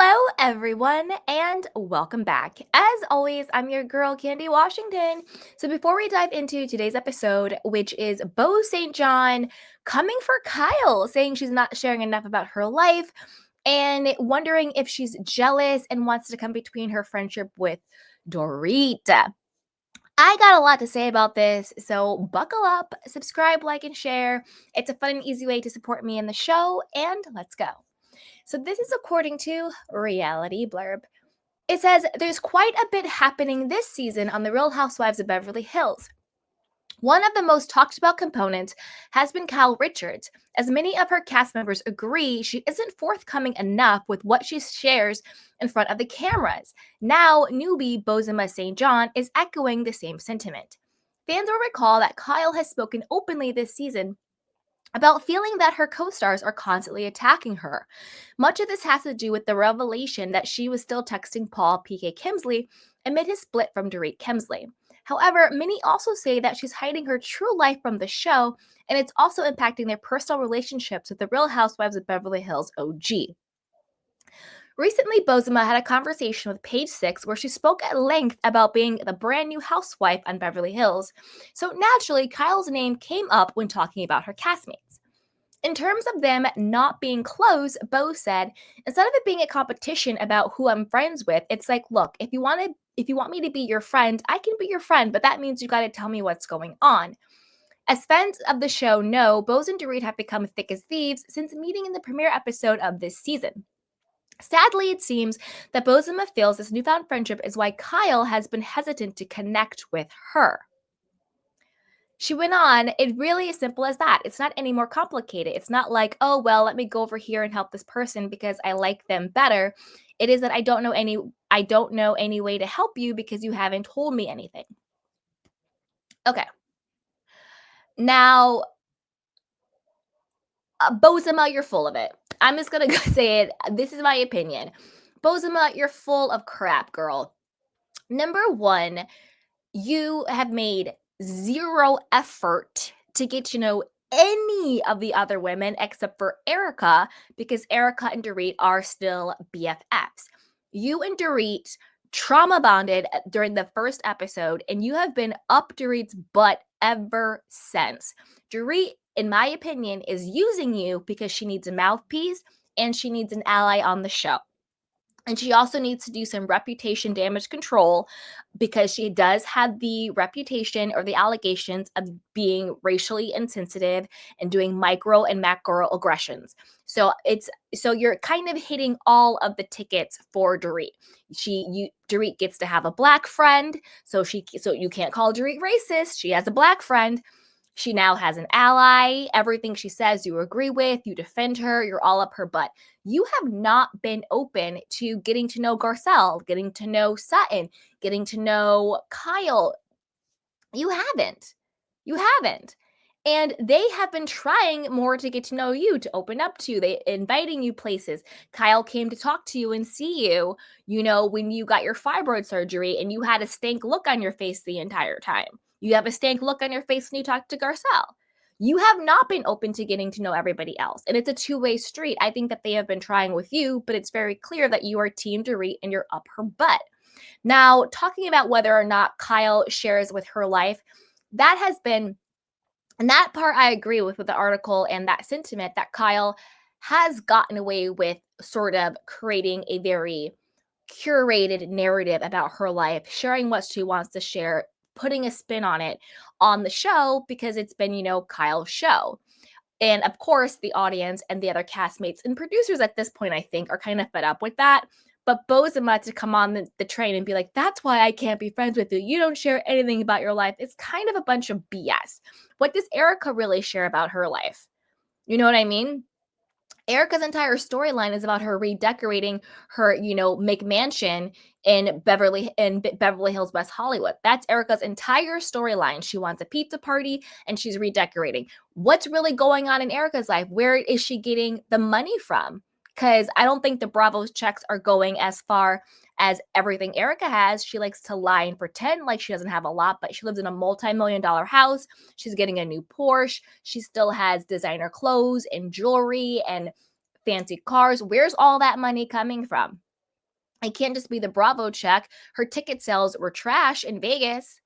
Hello, everyone, and welcome back. As always, I'm your girl, Candy Washington. So, before we dive into today's episode, which is Bo St. John coming for Kyle, saying she's not sharing enough about her life and wondering if she's jealous and wants to come between her friendship with Dorit. I got a lot to say about this, so buckle up, subscribe, like, and share. It's a fun and easy way to support me in the show, and let's go. So, this is according to Reality Blurb. It says there's quite a bit happening this season on The Real Housewives of Beverly Hills. One of the most talked about components has been Kyle Richards, as many of her cast members agree she isn't forthcoming enough with what she shares in front of the cameras. Now, newbie Bozoma St. John is echoing the same sentiment. Fans will recall that Kyle has spoken openly this season about feeling that her co stars are constantly attacking her. Much of this has to do with the revelation that she was still texting Paul PK Kemsley amid his split from Dorit Kemsley. However, many also say that she's hiding her true life from the show, and it's also impacting their personal relationships with the Real Housewives of Beverly Hills OG. Recently, Bozoma had a conversation with Page Six where she spoke at length about being the brand new housewife on Beverly Hills. So naturally, Kyle's name came up when talking about her castmates. In terms of them not being close, Bo said, instead of it being a competition about who I'm friends with, it's like, look, if you want me to be your friend, I can be your friend, but that means you got to tell me what's going on. As fans of the show know, Bose and Dorit have become thick as thieves since meeting in the premiere episode of this season. Sadly, it seems that Bozoma feels this newfound friendship is why Kyle has been hesitant to connect with her. She went on, it really is simple as that. It's not any more complicated. It's not like, oh, well, let me go over here and help this person because I like them better. It is that I don't know any way to help you because you haven't told me anything. Okay. Now, Bozoma, you're full of it. I'm just going to say it. This is my opinion. Bozoma, you're full of crap, girl. Number one, you have made zero effort to get to know any of the other women except for Erica, because Erica and Dorit are still BFFs. You and Dorit trauma bonded during the first episode, and you have been up Dorit's butt ever since. Dorit, in my opinion, is using you because she needs a mouthpiece and she needs an ally on the show. And she also needs to do some reputation damage control because she does have the reputation or the allegations of being racially insensitive and doing micro and macro aggressions. So you're kind of hitting all of the tickets for Dorit. Dorit gets to have a black friend, so you can't call Dorit racist. She has a black friend. She now has an ally. Everything she says you agree with, you defend her, you're all up her butt. You have not been open to getting to know Garcelle, getting to know Sutton, getting to know Kyle. You haven't. You haven't. And they have been trying more to get to know you, to open up to you. They inviting you places. Kyle came to talk to you and see you, when you got your fibroid surgery and you had a stank look on your face the entire time. You have a stank look on your face when you talk to Garcelle. You have not been open to getting to know everybody else. And it's a two-way street. I think that they have been trying with you, but it's very clear that you are Team Dorit and you're up her butt. Now, talking about whether or not Kyle shares with her life, that has been, and that part I agree with the article and that sentiment that Kyle has gotten away with sort of creating a very curated narrative about her life, sharing what she wants to share, putting a spin on it on the show because it's been, Kyle's show. And of course, the audience and the other castmates and producers at this point, I think, are kind of fed up with that. But Bozoma to come on the train and be like, that's why I can't be friends with you. You don't share anything about your life. It's kind of a bunch of BS. What does Erica really share about her life? You know what I mean? Erica's entire storyline is about her redecorating her, McMansion in Beverly Hills, West Hollywood. That's Erica's entire storyline. She wants a pizza party and she's redecorating. What's really going on in Erica's life? Where is she getting the money from? Because I don't think the Bravo's checks are going as far as everything Erica has. She likes to lie and pretend like she doesn't have a lot, but she lives in a multi-million-dollar house. She's getting a new Porsche. She still has designer clothes and jewelry and fancy cars. Where's all that money coming from? It can't just be the Bravo check. Her ticket sales were trash in Vegas.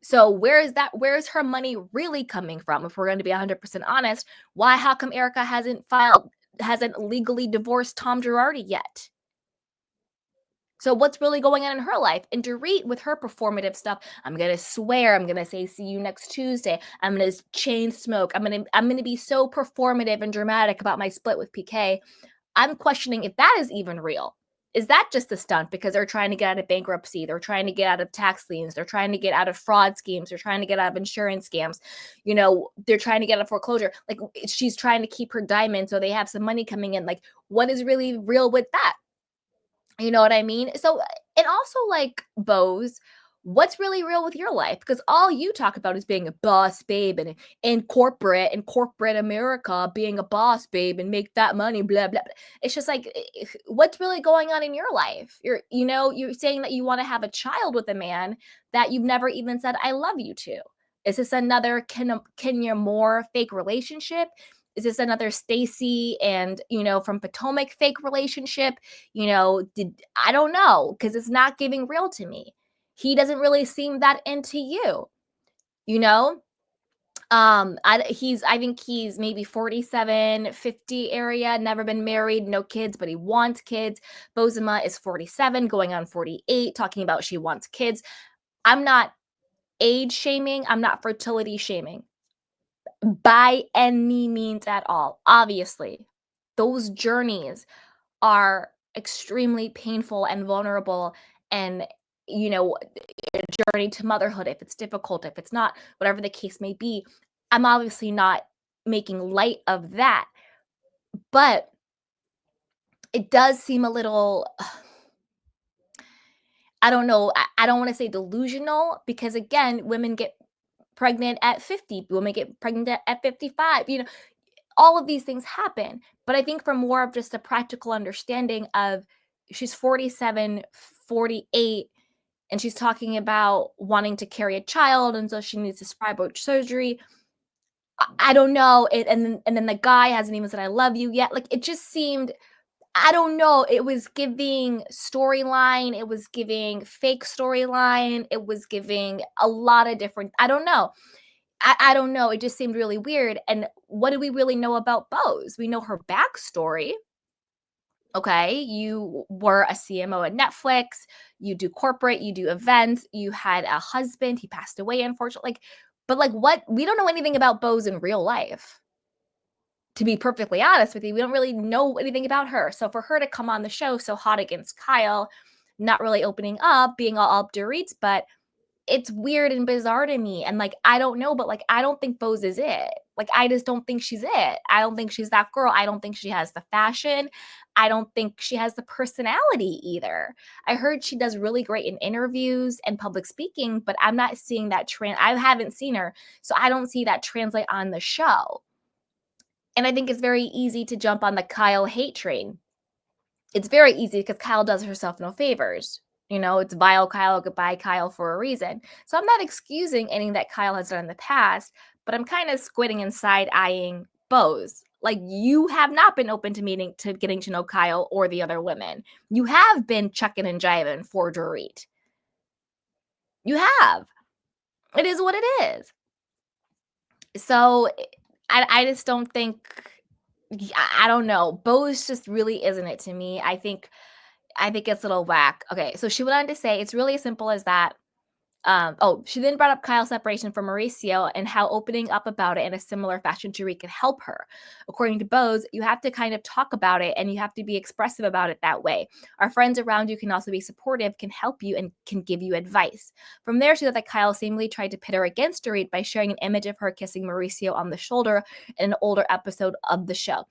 So where is her money really coming from? If we're going to be 100% honest, how come Erica hasn't legally divorced Tom Girardi yet? So what's really going on in her life? And Dorit with her performative stuff, I'm gonna swear, I'm gonna say see you next Tuesday. I'm gonna chain smoke. I'm gonna be so performative and dramatic about my split with PK. I'm questioning if that is even real. Is that just a stunt because they're trying to get out of bankruptcy? They're trying to get out of tax liens. They're trying to get out of fraud schemes. They're trying to get out of insurance scams. They're trying to get out of foreclosure. Like she's trying to keep her diamond so they have some money coming in. Like, what is really real with that? You know what I mean? So, and also like Bose, what's really real with your life? Because all you talk about is being a boss babe and in corporate America, being a boss babe and make that money, blah blah. Blah. It's just like, what's really going on in your life? You're saying that you want to have a child with a man that you've never even said I love you to. Is this another Kenya Moore fake relationship? Is this another Stacy and from Potomac fake relationship? I don't know, because it's not giving real to me. He doesn't really seem that into you, you know? I think he's maybe 47, 50 area, never been married, no kids, but he wants kids. Bozema is 47, going on 48, talking about she wants kids. I'm not age shaming, I'm not fertility shaming by any means at all. Obviously, those journeys are extremely painful and vulnerable, and you know a journey to motherhood, if it's difficult, if it's not, whatever the case may be. I'm obviously not making light of that, but it does seem a little I don't know, I don't want to say delusional, because again, women get pregnant at 50, women get pregnant at 55, all of these things happen. But I think from more of just a practical understanding of, she's 47, 48, and she's talking about wanting to carry a child, and so she needs this fibroid surgery. I don't know. And then the guy hasn't even said I love you yet. Like, it just seemed, I don't know. It was giving storyline. It was giving fake storyline. It was giving a lot of different. I don't know. I don't know. It just seemed really weird. And what do we really know about Bose? We know her backstory. Okay, you were a CMO at Netflix. You do corporate. You do events. You had a husband. He passed away, unfortunately. But like, what? We don't know anything about Bose in real life. To be perfectly honest with you, we don't really know anything about her. So for her to come on the show so hot against Kyle, not really opening up, being all up Dorit, but it's weird and bizarre to me. And like, I don't know, but like, I don't think Bose is it. Like, I just don't think she's it. I don't think she's that girl. I don't think she has the fashion. I don't think she has the personality either. I heard she does really great in interviews and public speaking, but I'm not seeing that I haven't seen her. So I don't see that translate on the show. And I think it's very easy to jump on the Kyle hate train. It's very easy because Kyle does herself no favors. It's vile Kyle, goodbye Kyle for a reason. So I'm not excusing anything that Kyle has done in the past, but I'm kind of squinting and side eyeing Bose. Like, you have not been open to getting to know Kyle or the other women. You have been chucking and jiving for Dorit. You have. It is what it is. So I just don't think. I don't know. Bose just really isn't it to me. I think it's a little whack. Okay, so she went on to say it's really as simple as that. She then brought up Kyle's separation from Mauricio and how opening up about it in a similar fashion to Reed can help her. According to Bose, you have to kind of talk about it and you have to be expressive about it that way. Our friends around you can also be supportive, can help you, and can give you advice. From there, she thought that Kyle seemingly tried to pit her against Dorit by sharing an image of her kissing Mauricio on the shoulder in an older episode of the show.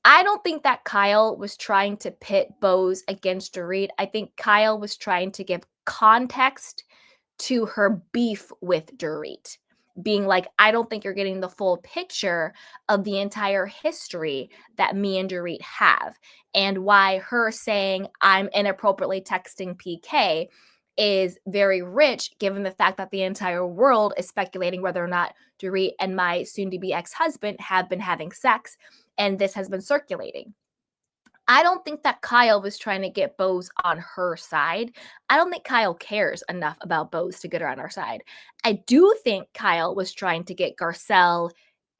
I don't think that Kyle was trying to pit Bose against Dorit. I think Kyle was trying to give context to her beef with Dorit, being like, I don't think you're getting the full picture of the entire history that me and Dorit have, and why her saying I'm inappropriately texting PK is very rich, given the fact that the entire world is speculating whether or not Dorit and my soon to be ex husband have been having sex, and this has been circulating. I don't think that Kyle was trying to get Bose on her side. I don't think Kyle cares enough about Bose to get her on her side. I do think Kyle was trying to get Garcelle,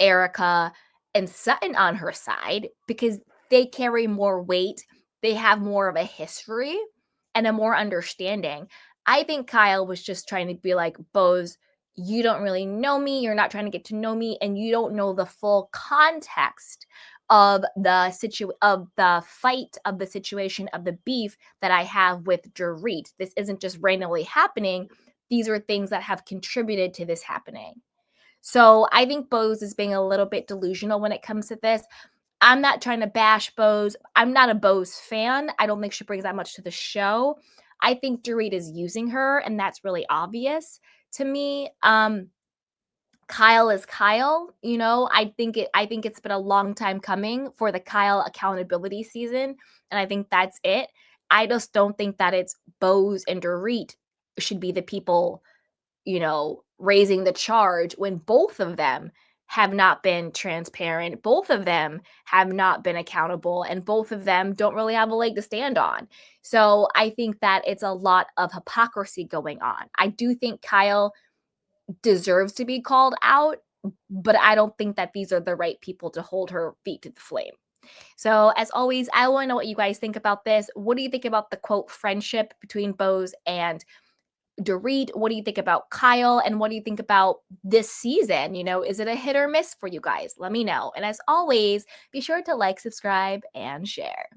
Erica, and Sutton on her side because they carry more weight. They have more of a history and a more understanding. I think Kyle was just trying to be like, Bose, you don't really know me. You're not trying to get to know me, and you don't know the full context of the fight, of the situation, of the beef that I have with Dorit. This isn't just randomly happening. These are things that have contributed to this happening. So I think Bose is being a little bit delusional when it comes to this. I'm not trying to bash Bose. I'm not a Bose fan. I don't think she brings that much to the show. I think Dorit is using her, and that's really obvious to me. Kyle is Kyle, you know, I think it's been a long time coming for the Kyle accountability season, and I think that's it. I just don't think that it's Bose and Dorit should be the people, you know, raising the charge when both of them have not been transparent. Both of them have not been accountable, and both of them don't really have a leg to stand on. So I think that it's a lot of hypocrisy going on. I do think Kyle deserves to be called out, but I don't think that these are the right people to hold her feet to the flame. So, as always, I want to know what you guys think about this. What do you think about the quote friendship between Bose and Dorit? What do you think about Kyle? And what do you think about this season? You know, is it a hit or miss for you guys? Let me know. And as always, be sure to like, subscribe, and share.